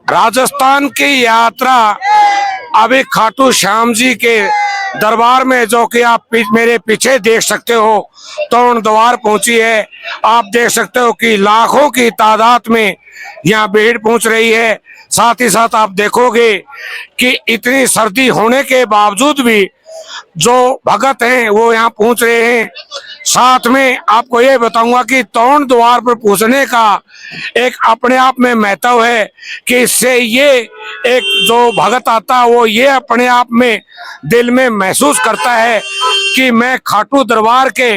राजस्थान की यात्रा अभी खाटू श्याम जी के दरबार में, जो कि आप मेरे पीछे देख सकते हो, तोरण द्वार पहुंची है। आप देख सकते हो कि लाखों की तादाद में यहाँ भीड़ पहुंच रही है। साथ ही साथ आप देखोगे कि इतनी सर्दी होने के बावजूद भी जो भगत हैं वो यहाँ पहुंच रहे हैं। साथ में आपको ये बताऊंगा कि तोरण द्वार पर पहुंचने का एक अपने आप में महत्व है कि इससे ये एक जो भगत आता है वो ये अपने आप में दिल में महसूस करता है कि मैं खाटू दरबार के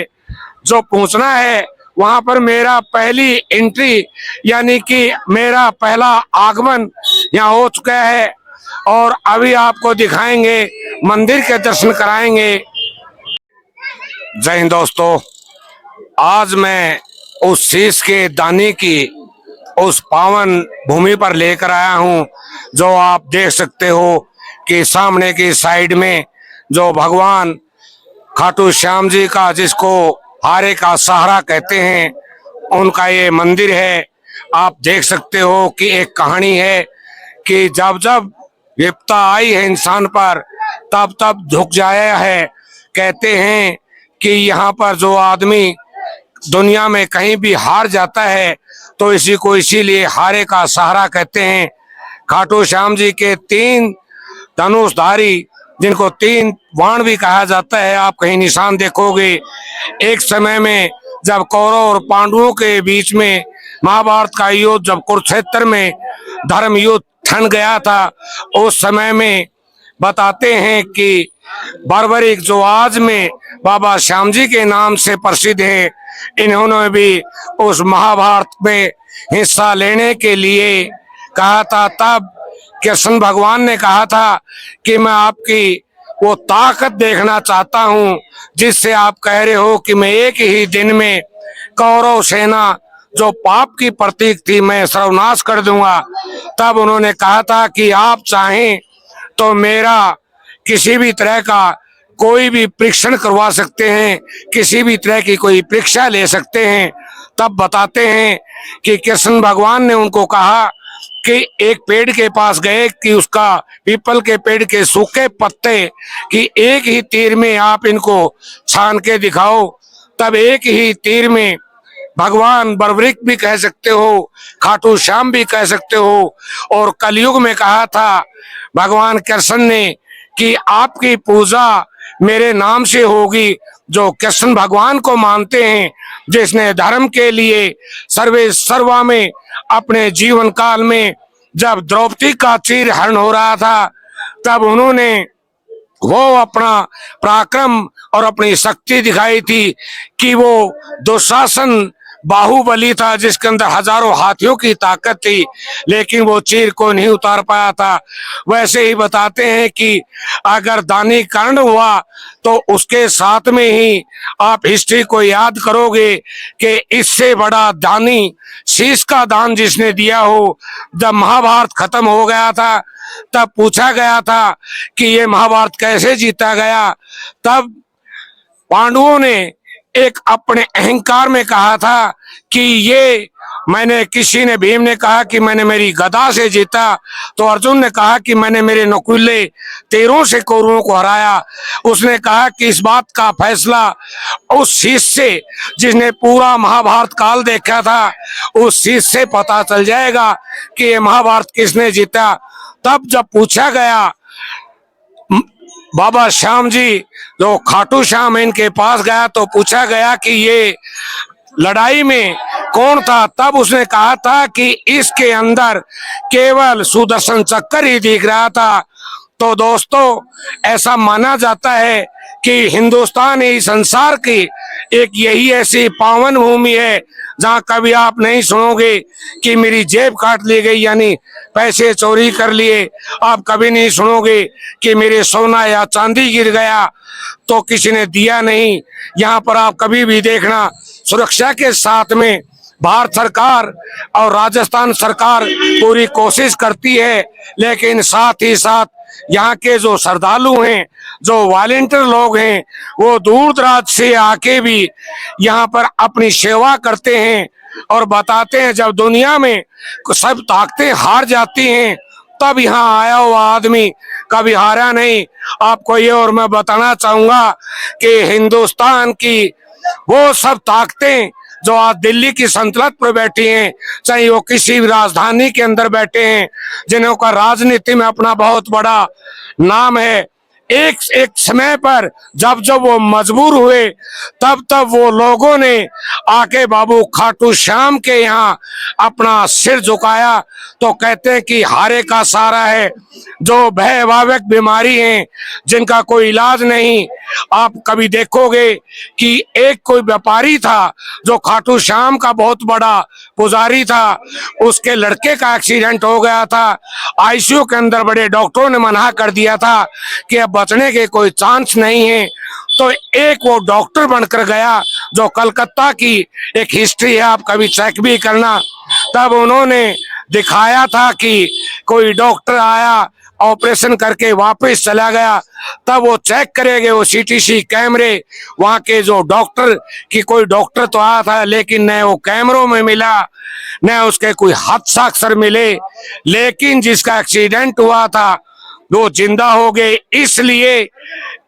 जो पहुंचना है वहां पर मेरा पहली एंट्री यानी कि मेरा पहला आगमन यहाँ हो चुका है। और अभी आपको दिखाएंगे, मंदिर के दर्शन कराएंगे। जय हिंद दोस्तों, आज मैं उस शीश के दानी की उस पावन भूमि पर लेकर आया हूं, जो आप देख सकते हो कि सामने की साइड में जो भगवान खाटू श्याम जी का, जिसको हारे का सहारा कहते हैं, उनका ये मंदिर है। आप देख सकते हो कि एक कहानी है कि जब जब विपदा आई है इंसान पर, तब तब झुक जाया है। कहते हैं कि यहाँ पर जो आदमी दुनिया में कहीं भी हार जाता है तो इसी को इसीलिए हारे का सहारा कहते हैं। खाटू श्याम जी के 3 धनुषधारी, जिनको 3 बाण भी कहा जाता है, आप कहीं निशान देखोगे। एक समय में जब कौरव और पांडवों के बीच में महाभारत का युद्ध, जब कुरुक्षेत्र में धर्म युद्ध ठन गया था, उस समय में बताते हैं कि बर्बरीक, जो आज में बाबा श्याम जी के नाम से प्रसिद्ध है, इन्होंने भी उस महाभारत में हिस्सा लेने के लिए कहा था। तब कृष्ण भगवान ने कहा था कि मैं आपकी वो ताकत देखना चाहता हूं जिससे आप कह रहे हो कि मैं एक ही दिन में कौरव सेना, जो पाप की प्रतीक थी, मैं सर्वनाश कर दूंगा। तब उन्होंने कहा था कि आप चाहें तो मेरा किसी भी तरह का कोई भी परीक्षण करवा सकते हैं, किसी भी तरह की कोई परीक्षा ले सकते हैं। तब बताते हैं कि कृष्ण भगवान ने उनको कहा कि एक पेड़ के पास गए कि उसका, पीपल के पेड़ के सूखे पत्ते कि एक ही तीर में आप इनको छान के दिखाओ। तब एक ही तीर में भगवान बर्बरीक भी कह सकते हो, खाटू श्याम भी कह सकते हो, और कलयुग में कहा था भगवान कृष्ण ने कि आपकी पूजा मेरे नाम से होगी। जो कृष्ण भगवान को मानते हैं, जिसने धर्म के लिए सर्वे सर्वा में अपने जीवन काल में, जब द्रौपदी का चीर हरण हो रहा था, तब उन्होंने वो अपना पराक्रम और अपनी शक्ति दिखाई थी कि वो दुशासन बाहुबली था, जिसके अंदर हजारों हाथियों की ताकत थी, लेकिन वो चीर को नहीं उतार पाया था। वैसे ही बताते हैं कि अगर दानी कर्ण हुआ तो उसके साथ में ही आप हिस्ट्री को याद करोगे कि इससे बड़ा दानी, शीश का दान जिसने दिया हो। जब महाभारत खत्म हो गया था तब पूछा गया था कि ये महाभारत कैसे जीता गया। तब पांडवों ने एक अपने अहंकार में कहा था कि ये मैंने, किसी ने, भीम ने कहा कि मैंने मेरी गदा से जीता, तो अर्जुन ने कहा कि मैंने मेरे नुकीले तीरों से कौरवों को हराया। उसने कहा कि इस बात का फैसला उस शीश से, जिसने पूरा महाभारत काल देखा था, उस शीश से पता चल जाएगा कि ये महाभारत किसने जीता। तब जब पूछा गया, बाबा श्याम जी जो खाटू श्याम इनके पास गया तो पूछा गया कि ये लड़ाई में कौन था। तब उसने कहा था कि इसके अंदर केवल सुदर्शन चक्र ही दिख रहा था। तो दोस्तों, ऐसा माना जाता है कि हिंदुस्तान ही संसार की एक यही ऐसी पावन भूमि है जहाँ कभी आप नहीं सुनोगे कि मेरी जेब काट ली गई, यानी पैसे चोरी कर लिए। आप कभी नहीं सुनोगे कि मेरे सोना या चांदी गिर गया तो किसी ने दिया नहीं। यहाँ पर आप कभी भी देखना, सुरक्षा के साथ में भारत सरकार और राजस्थान सरकार पूरी कोशिश करती है, लेकिन साथ ही साथ यहाँ के जो श्रद्धालु हैं, जो वॉलेंटियर लोग हैं, वो दूर दराज से आके भी यहाँ पर अपनी सेवा करते हैं। और बताते हैं जब दुनिया में सब ताकतें हार जाती हैं तब यहाँ आया हुआ आदमी कभी हारा नहीं। आपको ये और मैं बताना चाहूंगा कि हिंदुस्तान की वो सब ताकतें जो आज दिल्ली की सल्तनत पर बैठी हैं, चाहे वो किसी भी राजधानी के अंदर बैठे हैं, जिन्हों का राजनीति में अपना बहुत बड़ा नाम है, एक एक समय पर जब जब वो मजबूर हुए तब तब वो लोगों ने आके बाबू खाटू श्याम के यहाँ अपना सिर झुकाया। तो कहते हैं कि हारे का सहारा है, जो भयावह बीमारी है जिनका कोई इलाज नहीं। आप कभी देखोगे कि एक कोई व्यापारी था जो खाटू श्याम का बहुत बड़ा पुजारी था, उसके लड़के का एक्सीडेंट हो गया था, आईसीयू के अंदर बड़े डॉक्टरों ने मना कर दिया था कि अब बचने के कोई चांस नहीं है। तो एक वो डॉक्टर बनकर गया जो कलकत्ता की एक हिस्ट्री है, आप कभी चेक भी करना। तब उन्होंने दिखाया था कि कोई डॉक्टर आया ऑपरेशन करके वापस चला गया, तब वो चेक करेंगे वो सीटीसी कैमरे वहां के जो डॉक्टर की कोई डॉक्टर तो आया था लेकिन न वो कैमरों में मिला न उसके कोई हस्ताक्षर मिले, लेकिन जिसका एक्सीडेंट हुआ था वो जिंदा हो गए। इसलिए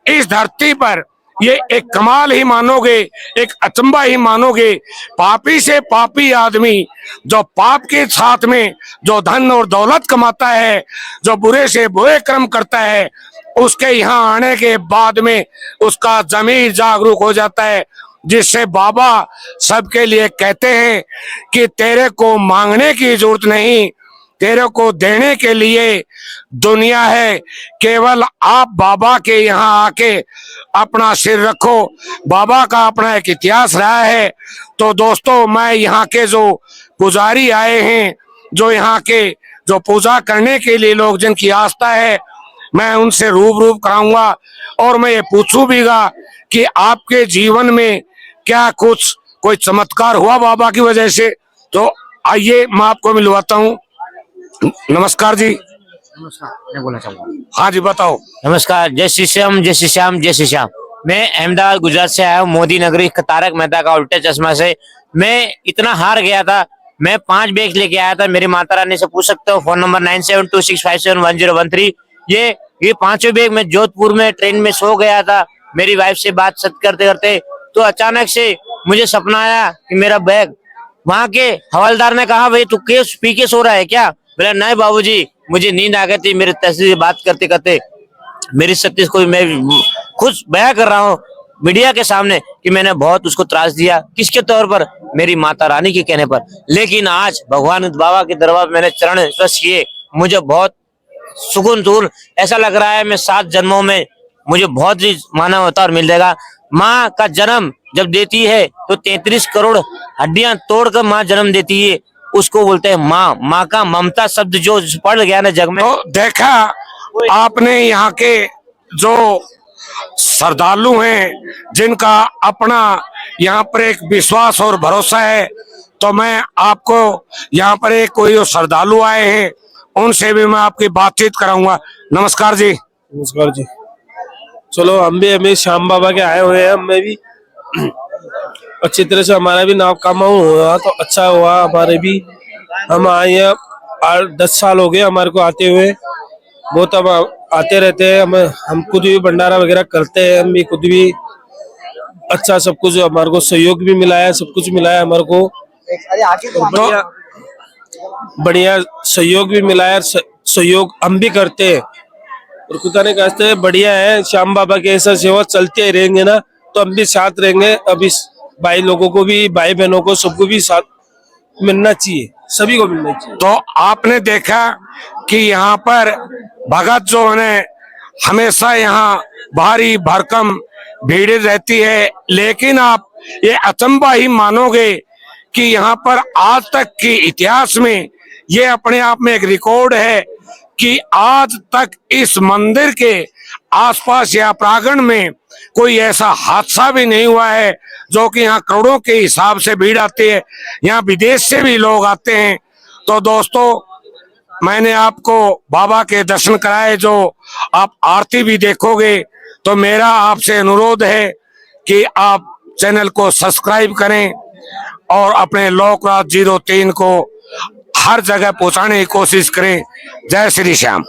इस धरती पर ये एक कमाल ही मानोगे, एक अचंबा ही मानोगे, पापी से पापी आदमी जो पाप के साथ में जो धन और दौलत कमाता है, जो बुरे से बुरे कर्म करता है, उसके यहाँ आने के बाद में उसका जमीर जागरूक हो जाता है, जिससे बाबा सबके लिए कहते हैं कि तेरे को मांगने की जरूरत नहीं, तेरे को देने के लिए दुनिया है। केवल आप बाबा के यहाँ आके अपना सिर रखो। बाबा का अपना एक इतिहास रहा है। तो दोस्तों, मैं यहाँ के जो पुजारी आए हैं, जो यहाँ के जो पूजा करने के लिए लोग जिनकी आस्था है, मैं उनसे रूबरू कराऊंगा और मैं ये पूछूं भीगा कि आपके जीवन में क्या कुछ कोई चमत्कार हुआ बाबा की वजह से। तो आइए मैं आपको मिलवाता हूँ। नमस्कार जी। नमस्कार, मैं बोलना चाहूंगा। हाँ जी, बताओ। नमस्कार, जय श्री श्याम, जय श्री श्याम, जय श्री श्याम। मैं अहमदाबाद गुजरात से आया हूँ, मोदी नगरी तारक मेहता का उल्टे चश्मा से। मैं इतना हार गया था, मैं 5 बैग लेके आया था। मेरी माता रानी से पूछ सकते हो, फोन नंबर 9726571013। ये 5 बैग मैं जोधपुर में ट्रेन में सो गया था, मेरी वाइफ से बात सत करते करते, तो अचानक से मुझे सपना आया कि मेरा बैग, वहाँ के हवलदार ने कहा, भाई तू केस पी के सो रहा है क्या? बोला नहीं बाबूजी, मुझे नींद आ गई थी। मेरे तहसील से बात करते करते मेरी सत्य को मैं खुद बयां कर रहा हूँ मीडिया के सामने कि मैंने बहुत उसको त्रास दिया। किसके तौर पर? मेरी माता रानी के कहने पर। लेकिन आज भगवान बाबा के दरबार मैंने चरण स्पर्श किए, मुझे बहुत सुकून दूर ऐसा लग रहा है। मैं 7 जन्मों में मुझे बहुत ही मानव अवतार मिल जाएगा। माँ का जन्म जब देती है तो 33 करोड़ हड्डियां तोड़कर माँ जन्म देती है, उसको बोलते हैं माँ। माँ का ममता शब्द जो पड़ गया ना जग में। तो देखा आपने यहाँ के जो श्रद्धालु हैं जिनका अपना यहाँ पर एक विश्वास और भरोसा है, तो मैं आपको यहाँ पर एक कोई जो श्रद्धालु आए हैं उनसे भी मैं आपकी बातचीत कराऊंगा। नमस्कार जी। नमस्कार जी। चलो हम भी श्याम बाबा के आए हुए हैं, हमें भी अच्छी तरह से हमारा भी नाम कमाऊ हुआ तो अच्छा हुआ। हमारे भी हम आए हैं 8-10 साल हो गए हमारे को आते हुए, बहुत अब आते रहते हैं। हम खुद भी भंडारा वगैरह करते हैं, हम भी खुद भी अच्छा सब कुछ हमारे को सहयोग भी मिला है, सब कुछ मिला है हमारे को, बढ़िया बढ़िया सहयोग भी मिला है। सहयोग हम भी करते हैं और खुदा ने कहते बढ़िया है। श्याम बाबा के ऐसा सेवा चलते रहेंगे ना तो हम भी साथ रहेंगे। अब इस भाई लोगों को भी, भाई बहनों को, सबको भी साथ मिलना चाहिए, सभी को मिलना चाहिए। तो आपने देखा कि यहाँ पर भगत जो है हमेशा यहाँ भारी भरकम भीड़ रहती है, लेकिन आप ये अचंबा ही मानोगे कि यहाँ पर आज तक के इतिहास में ये अपने आप में एक रिकॉर्ड है कि आज तक इस मंदिर के आसपास या प्रांगण में कोई ऐसा हादसा भी नहीं हुआ है, जो कि यहाँ करोड़ों के हिसाब से भीड़ आती है। यहाँ विदेश से भी लोग आते हैं। तो दोस्तों, मैंने आपको बाबा के दर्शन कराए, जो आप आरती भी देखोगे, तो मेरा आपसे अनुरोध है कि आप चैनल को सब्सक्राइब करें और अपने लोकराज 03 को हर जगह पहुंचाने की कोशिश करें। जय श्री श्याम।